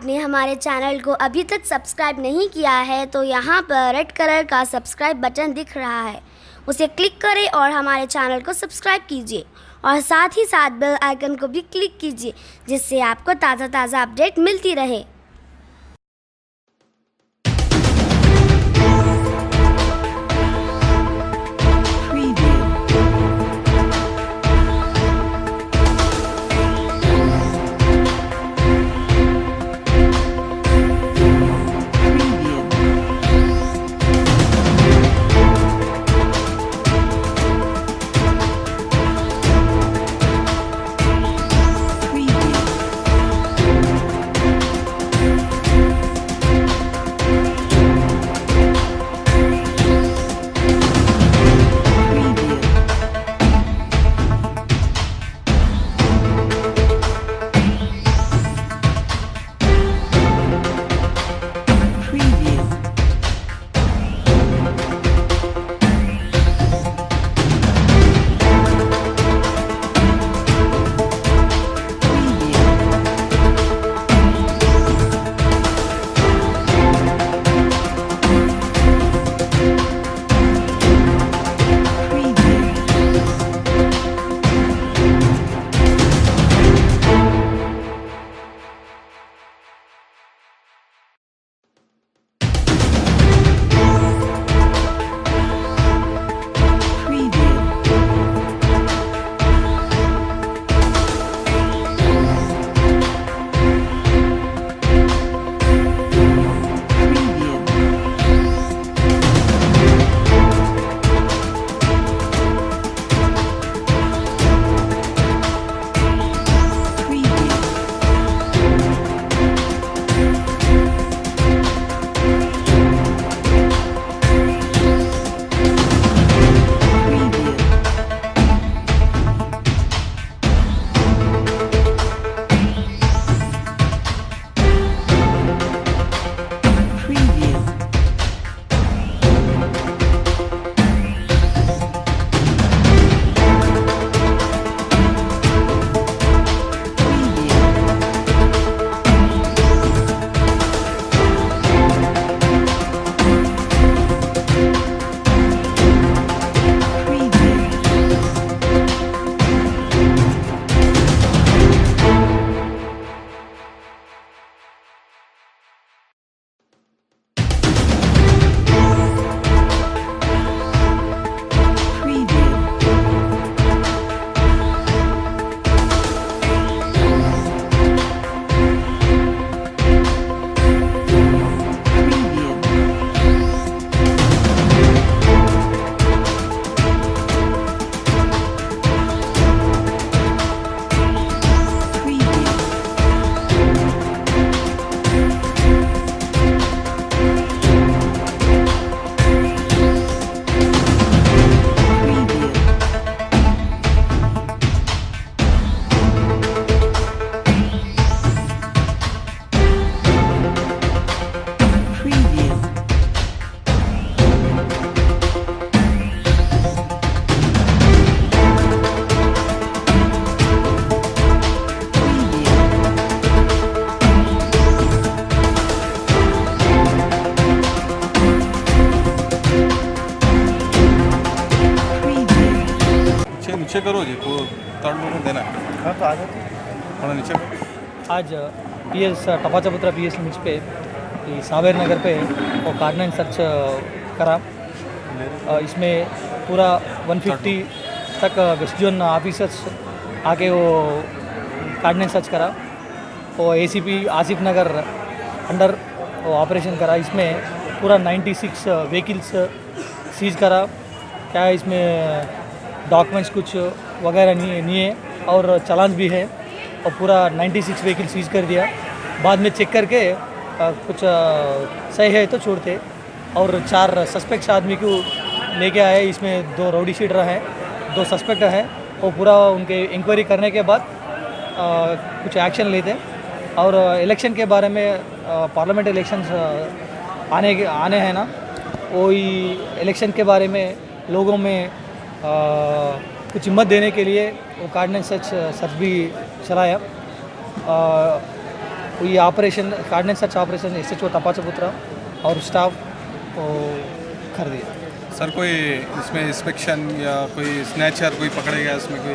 आपने हमारे चैनल को अभी तक सब्सक्राइब नहीं किया है तो यहाँ पर रेड कलर का सब्सक्राइब बटन दिख रहा है, उसे क्लिक करें और हमारे चैनल को सब्सक्राइब कीजिए और साथ ही साथ बेल आइकन को भी क्लिक कीजिए जिससे आपको ताज़ा अपडेट मिलती रहे। नीचे करो जी को थर्ड लोग देना है। हाँ तो आ जाते थोड़ा नीचे आज पीएस टपाचाबुत्रा PS लिमिट्स पे ये साबर नगर पे वो कार्डन सर्च करा। इसमें पूरा 150 तक वेस्ट जोन ऑफिसर्स आके वो कार्डन सर्च करा। वो ACP आसिफ नगर अंडर वो ऑपरेशन करा। इसमें पूरा 96 व्हीकल्स सीज करा। क्या इसमें डॉक्यूमेंट्स कुछ वगैरह नहीं है और चालान भी है और पूरा 96 व्हीकल सीज कर दिया। बाद में चेक करके कुछ सही है तो छोड़ते और 4 सस्पेक्ट्स आदमी को लेके आए। इसमें 2 राउडी शीटर हैं, 2 सस्पेक्ट हैं और पूरा उनके इंक्वायरी करने के बाद कुछ एक्शन लेते। और इलेक्शन के बारे में पार्लियामेंट इलेक्शंस आने हैं ना, वही इलेक्शन के बारे में लोगों में कुछ हिम्मत देने के लिए वो कार्डन सर्च भी चलाया। ये ऑपरेशन कार्डन सर्च ऑपरेशन SHO टप्पाचबुत्रा और स्टाफ कर दिया। सर कोई इसमें इंस्पेक्शन या कोई स्नैचर कोई पकड़ेगा इसमें कोई?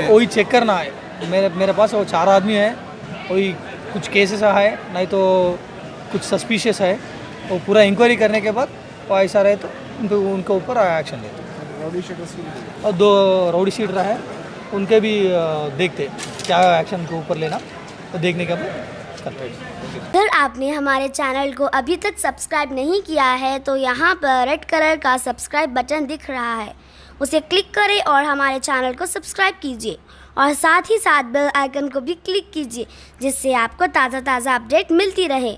वही चेक करना है। मेरे पास वो 4 आदमी है, वही कुछ केसेस है, नहीं तो कुछ सस्पिशियस है, वो पूरा इंक्वायरी करने के बाद वो ऐसा रहे तो उनके ऊपर एक्शन लेते। और 2 राउडी शीटर है, उनके भी देखते क्या एक्शन के ऊपर लेना, तो देखने के बाद करते हैं। अगर आपने हमारे चैनल को अभी तक सब्सक्राइब नहीं किया है तो यहाँ पर रेड कलर का सब्सक्राइब बटन दिख रहा है, उसे क्लिक करें और हमारे चैनल को सब्सक्राइब कीजिए और साथ ही साथ बेल आइकन को भी क्लिक कीजिए, जिससे आपको ताज़ा अपडेट मिलती रहे।